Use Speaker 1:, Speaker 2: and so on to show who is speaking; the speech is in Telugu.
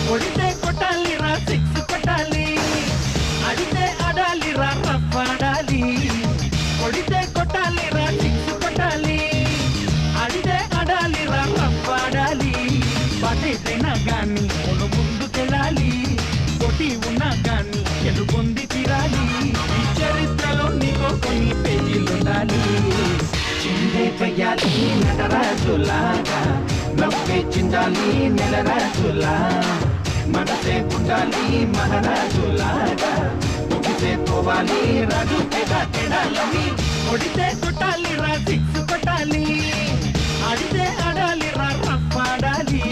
Speaker 1: కొడితే కొట్టాలిరా సిక్స్ కొట్టాలి, అడితే ఆడాలిరా రఫ్ ఆడాలి. కొడితే కొట్టాలిరా సిక్స్ కొట్టాలి, అడితే ఆడాలిరా రఫ్ ఆడాలి. బాటేసైనా గాని కొను ముందుకెళ్ళాలి, కొట్టి ఉన్నా గాని గెలుపొంది తీరాలి. ఈ చరిత్రలో నీకో కొన్ని పేజీలుండాలి. చిందే చెయ్యాలి నటరాజులాగా, నవ్వే చిందాలి నెలరాజులా. మనసే పుట్టాలి మహారాజులాగా, ముగిసే పోవాలి రాజు తేడాలని. కొడితే కొట్టాలి రా సిక్స్ కొట్టాలి, ఆడితే ఆడాలి రా రఫ్ ఆడాలి.